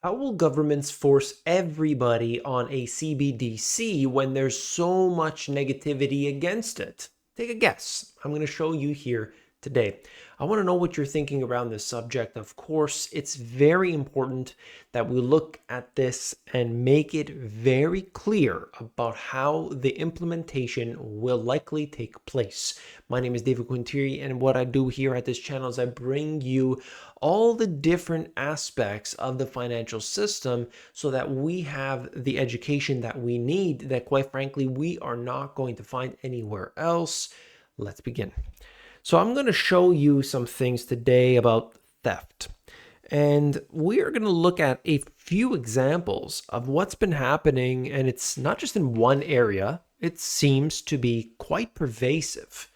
How will governments force everybody on a CBDC when there's so much negativity against it? Take a guess. I'm going to show you here today. I want to know what you're thinking around this subject. Of course, it's very important that we look at this and make it very clear about how the implementation will likely take place. My name is David Quintiri, and what I do here at this channel is I bring you all the different aspects of the financial system so that we have the education that we need, that quite frankly, we are not going to find anywhere else. Let's begin. So I'm going to show you some things today about theft. And we're going to look at a few examples of what's been happening. And it's not just in one area. It seems to be quite pervasive.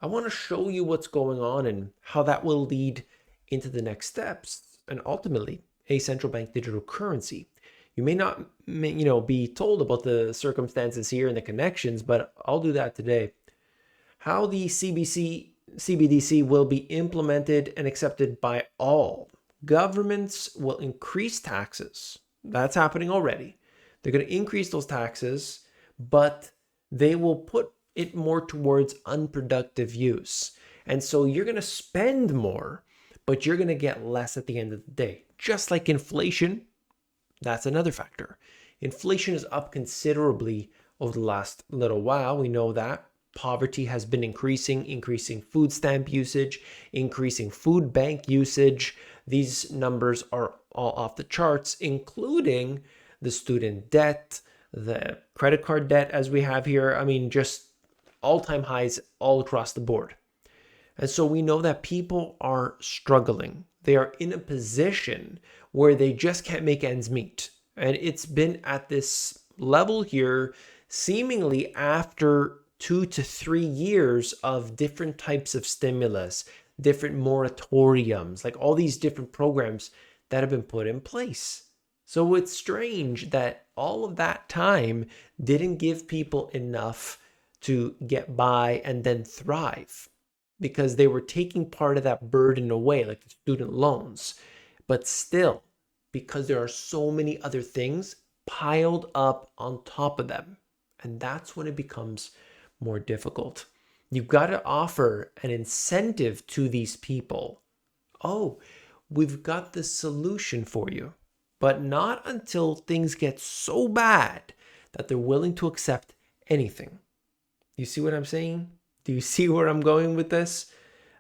I want to show you what's going on and how that will lead into the next steps and ultimately a central bank digital currency. You may not, be told about the circumstances here and the connections, but I'll do that today. How the CBDC will be implemented and accepted by all. Governments will increase taxes. That's happening already. They're going to increase those taxes, but they will put it more towards unproductive use. And so you're going to spend more, but you're going to get less at the end of the day. Just like inflation, that's another factor. Inflation is up considerably over the last little while. We know that. Poverty has been increasing food stamp usage, increasing food bank usage. These numbers are all off the charts, including the student debt, the credit card debt as we have here. I mean, just all-time highs all across the board. And so we know that people are struggling. They are in a position where they just can't make ends meet. And it's been at this level here seemingly after 2 to 3 years of different types of stimulus, different moratoriums, like all these different programs that have been put in place. So it's strange that all of that time didn't give people enough to get by and then thrive, because they were taking part of that burden away, like the student loans. But still, because there are so many other things piled up on top of them. And that's when it becomes more difficult. You've got to offer an incentive to these people. Oh, we've got the solution for you, but not until things get so bad that they're willing to accept anything. You see what I'm saying? Do you see where I'm going with this?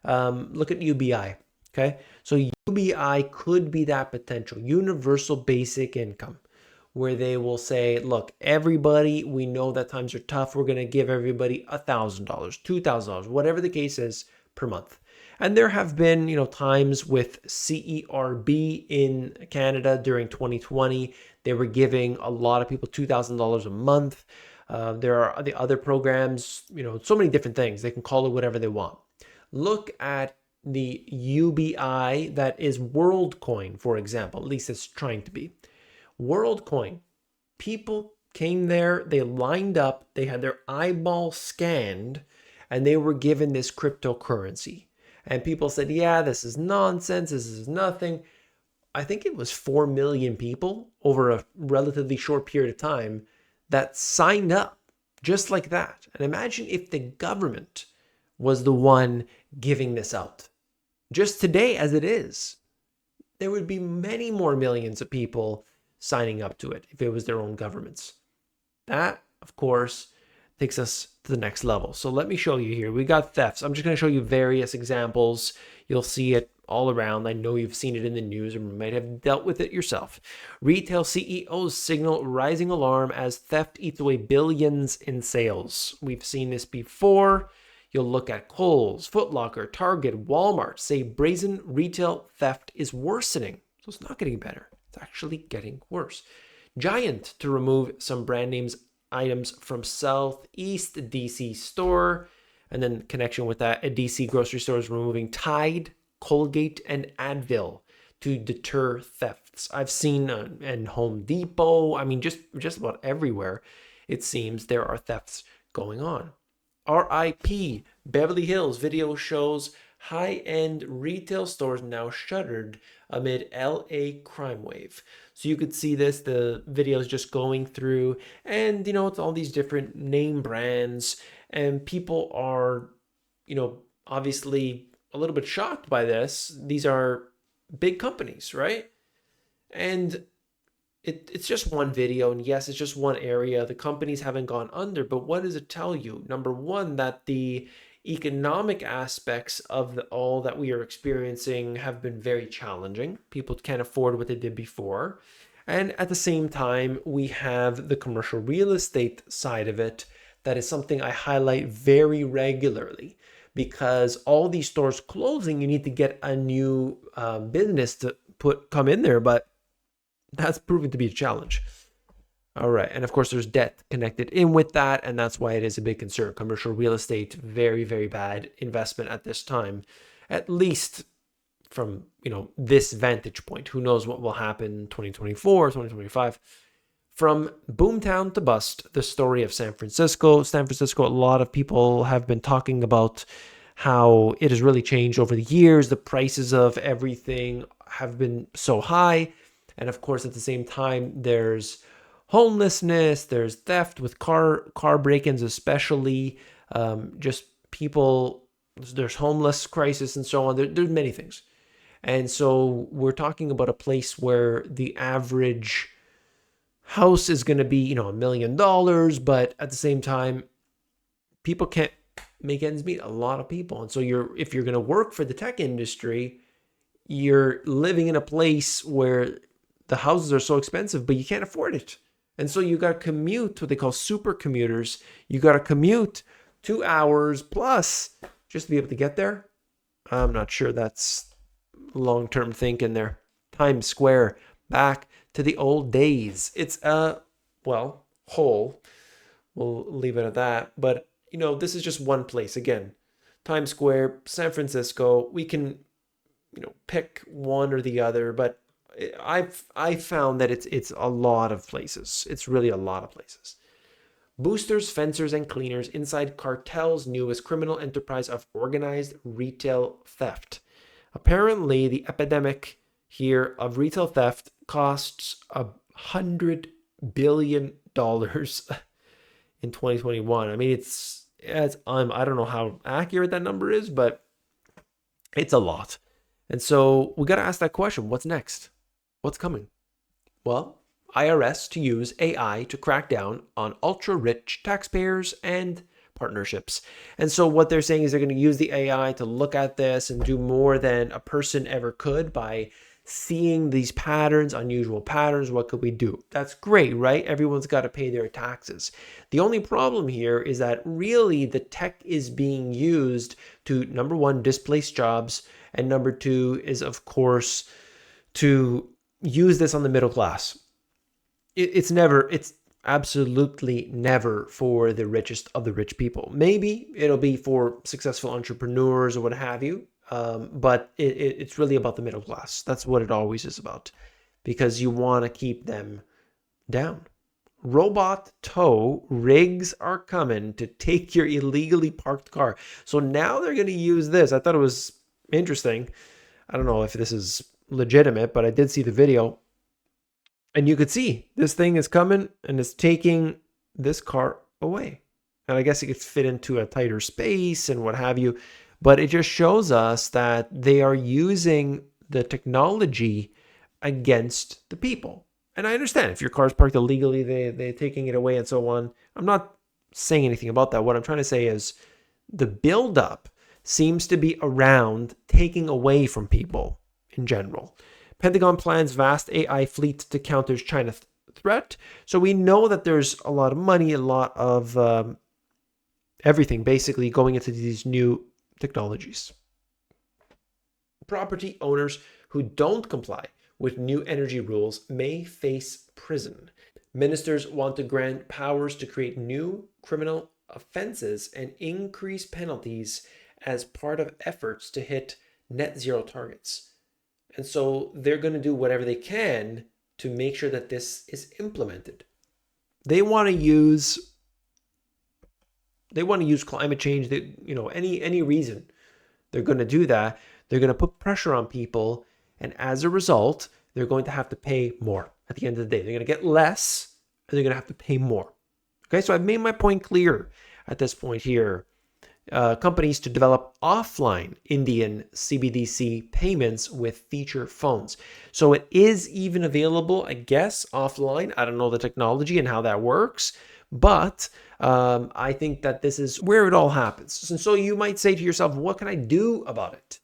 Look at UBI. Okay, so UBI could be that potential universal basic income, where they will say, look, everybody, we know that times are tough. We're going to give everybody $1,000, $2,000, whatever the case is, per month. And there have been, times with CERB in Canada during 2020. They were giving a lot of people $2,000 a month. There are the other programs, so many different things. They can call it whatever they want. Look at the UBI that is WorldCoin, for example. At least it's trying to be. WorldCoin, people came there, they lined up, they had their eyeball scanned, and they were given this cryptocurrency. And people said, yeah, this is nonsense, this is nothing. I think it was 4 million people over a relatively short period of time that signed up just like that. And imagine if the government was the one giving this out. Just today, as it is, there would be many more millions of people signing up to it if it was their own governments. That, of course, takes us to the next level. So let me show you here. We got thefts. I'm just going to show you various examples. You'll see it all around. I know you've seen it in the news or might have dealt with it yourself. Retail CEOs signal rising alarm as theft eats away billions in sales. We've seen this before. You'll look at Kohl's, Foot Locker, Target, Walmart say brazen retail theft is worsening. So it's not getting better. It's actually getting worse. Giant to remove some brand names items from Southeast DC store. And then connection with that, a DC grocery store is removing Tide, Colgate, and Advil to deter thefts. I've seen in Home Depot, I mean, just about everywhere, it seems there are thefts going on. RIP, Beverly Hills video shows high-end retail stores now shuttered amid LA crime wave. So you could see this, the video is just going through, and it's all these different name brands, and people are, obviously a little bit shocked by this. These are big companies, right? And it's just one video, and yes, it's just one area. The companies haven't gone under, but what does it tell you? Number one, that the economic aspects of all that we are experiencing have been very challenging. People can't afford what they did before. And at the same time, we have the commercial real estate side of it. That is something I highlight very regularly, because all these stores closing, you need to get a new business to come in there, but that's proven to be a challenge. All right. And of course, there's debt connected in with that. And that's why it is a big concern. Commercial real estate, very, very bad investment at this time, at least from, this vantage point. Who knows what will happen 2024, 2025. From boomtown to bust, the story of San Francisco. San Francisco, a lot of people have been talking about how it has really changed over the years. The prices of everything have been so high. And of course, at the same time, there's homelessness, there's theft with car break-ins, especially just people, there's homeless crisis and so on. There's many things. And so we're talking about a place where the average house is going to be, $1 million, but at the same time, people can't make ends meet, a lot of people. And so if you're going to work for the tech industry, you're living in a place where the houses are so expensive, but you can't afford it. And so you got to commute, what they call super commuters. You got to commute 2 hours plus just to be able to get there. I'm not sure that's long-term thinking there. Times Square, back to the old days. It's whole. We'll leave it at that. But, this is just one place. Again, Times Square, San Francisco. We can, pick one or the other, but I found that it's a lot of places. It's really a lot of places. Boosters, fencers, and cleaners inside cartel's newest criminal enterprise of organized retail theft. Apparently, the epidemic here of retail theft costs $100 billion in 2021. I mean, it's I don't know how accurate that number is, but it's a lot. And so we got to ask that question. What's next? What's coming? Well, IRS to use AI to crack down on ultra-rich taxpayers and partnerships. And so what they're saying is they're going to use the AI to look at this and do more than a person ever could by seeing these patterns, unusual patterns. What could we do? That's great, right? Everyone's got to pay their taxes. The only problem here is that really the tech is being used to, number one, displace jobs, and number two is, of course, to use this on the middle class. It's absolutely never for the richest of the rich people. Maybe it'll be for successful entrepreneurs or what have you, but it's really about the middle class. That's what it always is about, because you want to keep them down. Robot tow rigs are coming to take your illegally parked car. So now they're going to use this. I thought it was interesting. I don't know if this is legitimate, but I did see the video, and you could see this thing is coming and it's taking this car away. And I guess it could fit into a tighter space and what have you, but it just shows us that they are using the technology against the people. And I understand if your car is parked illegally, they're taking it away and so on. I'm not saying anything about that. What I'm trying to say is the buildup seems to be around taking away from people in general. Pentagon plans vast AI fleet to counter China threat. So we know that there's a lot of money, a lot of everything basically going into these new technologies. Property owners who don't comply with new energy rules may face prison. Ministers want to grant powers to create new criminal offenses and increase penalties as part of efforts to hit net zero targets. And so they're going to do whatever they can to make sure that this is implemented. They want to use climate change, any reason they're going to do that. They're going to put pressure on people. And as a result, they're going to have to pay more at the end of the day. They're going to get less and they're going to have to pay more. Okay, so I've made my point clear at this point here. Companies to develop offline Indian CBDC payments with feature phones. So it is even available, I guess, offline. I don't know the technology and how that works, but I think that this is where it all happens. And so you might say to yourself, what can I do about it?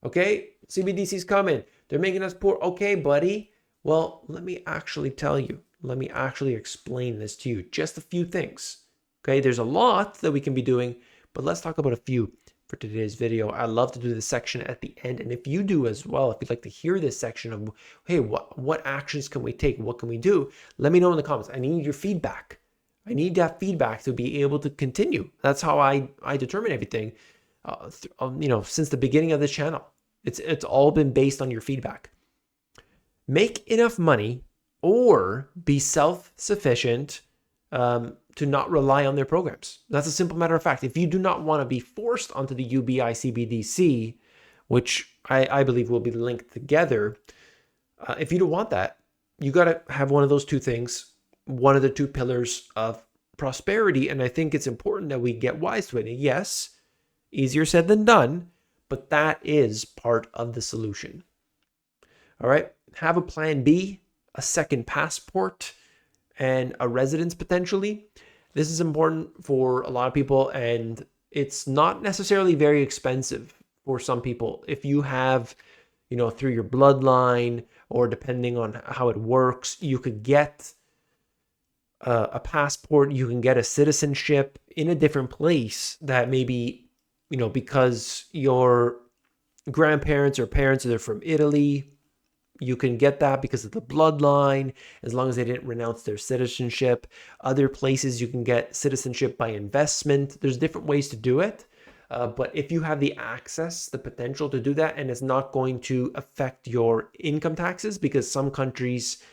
Okay, CBDC's coming. They're making us poor. Okay, buddy. Well, let me actually tell you. Let me actually explain this to you. Just a few things. Okay, there's a lot that we can be doing, but let's talk about a few for today's video. I love to do this section at the end. And if you do as well, if you'd like to hear this section of, hey, what actions can we take? What can we do? Let me know in the comments. I need your feedback. I need that feedback to be able to continue. That's how I determine everything, since the beginning of this channel. It's all been based on your feedback. Make enough money or be self-sufficient to not rely on their programs. That's a simple matter of fact. If you do not want to be forced onto the UBI CBDC, which I believe will be linked together, if you don't want that, you got to have one of those two things, one of the two pillars of prosperity. And I think it's important that we get wise to it. And yes, easier said than done, but that is part of the solution. All right, have a plan B, a second passport, and a residence potentially. This is important for a lot of people, and it's not necessarily very expensive for some people. If you have, through your bloodline or depending on how it works, you could get a passport, you can get a citizenship in a different place that maybe, because your grandparents or parents are from Italy, you can get that because of the bloodline, as long as they didn't renounce their citizenship. Other places you can get citizenship by investment. There's different ways to do it. But if you have the access, the potential to do that, and it's not going to affect your income taxes, because some countries,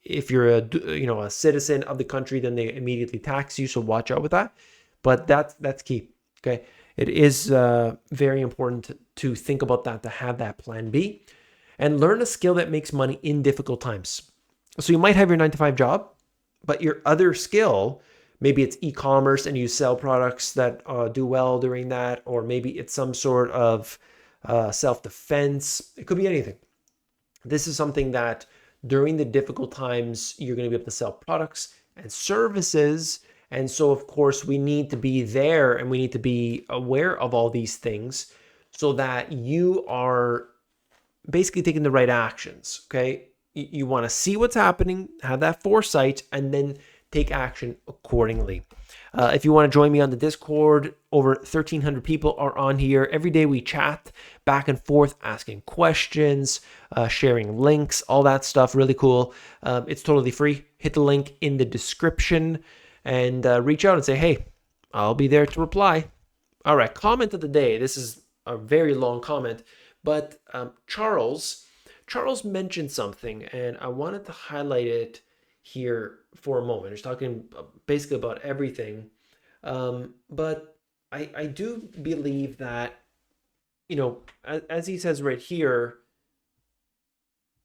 if you're a citizen of the country, then they immediately tax you. So watch out with that. But that's key. Okay. It is very important to think about that, to have that plan B. And learn a skill that makes money in difficult times. So you might have your 9-to-5 job, but your other skill, maybe it's e-commerce and you sell products that do well during that, or maybe it's some sort of self-defense. It could be anything. This is something that during the difficult times, you're going to be able to sell products and services. And so, of course, we need to be there and we need to be aware of all these things so that you are basically taking the right actions. Okay, you want to see what's happening, have that foresight, and then take action accordingly. If you want to join me on the Discord, over 1,300 people are on here. Every day we chat back and forth, asking questions, sharing links, all that stuff. Really cool. It's totally free. Hit the link in the description and reach out and say, hey, I'll be there to reply. All right, comment of the day. This is a very long comment. But Charles mentioned something, and I wanted to highlight it here for a moment. He's talking basically about everything. But I do believe that, as he says right here,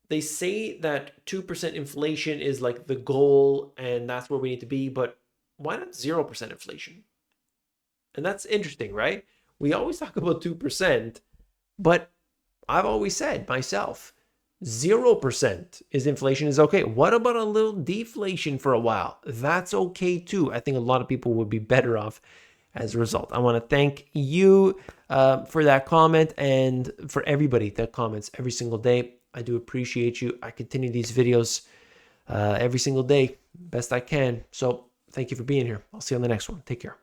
they say that 2% inflation is like the goal, and that's where we need to be. But why not 0% inflation? And that's interesting, right? We always talk about 2%, but I've always said myself, 0% is inflation is okay. What about a little deflation for a while? That's okay too. I think a lot of people would be better off as a result. I want to thank you for that comment, and for everybody that comments every single day. I do appreciate you. I continue these videos every single day, best I can. So thank you for being here. I'll see you on the next one. Take care.